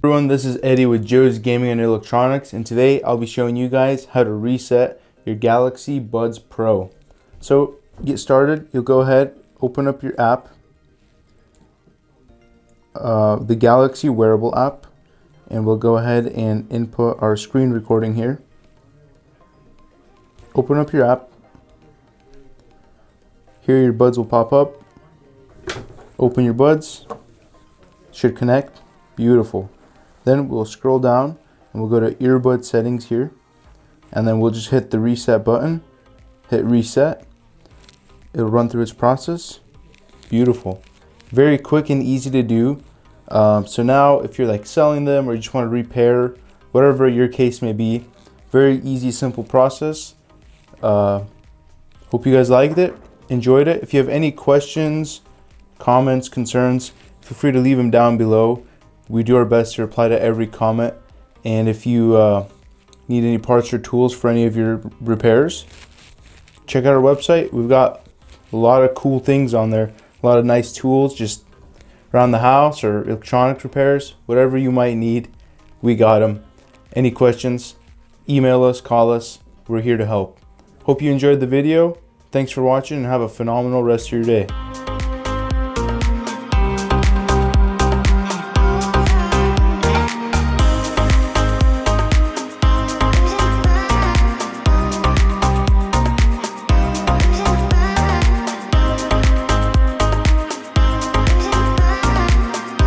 Everyone, this is Eddie with Joe's Gaming and Electronics, and today I'll be showing you guys how to reset your Galaxy Buds Pro. So, to get started, you'll go ahead, open up your app, the Galaxy wearable app, and we'll go ahead and input our screen recording here. Open up your app. Here your buds will pop up. Open your buds. Should connect. Beautiful. Then we'll scroll down and we'll go to earbud settings here, and then we'll just hit the reset button. Hit reset. It'll run through its process. Beautiful. Very quick and easy to do. So now if you're like selling them or you just want to repair, whatever your case may be, very easy, simple process. Hope you guys liked it, enjoyed it. If you have any questions, comments, concerns, feel free to leave them down below. We do our best to reply to every comment. And if you need any parts or tools for any of your repairs, check out our website. We've got a lot of cool things on there, a lot of nice tools just around the house or electronic repairs, whatever you might need, we got them. Any questions, email us, call us. We're here to help. Hope you enjoyed the video. Thanks for watching and have a phenomenal rest of your day.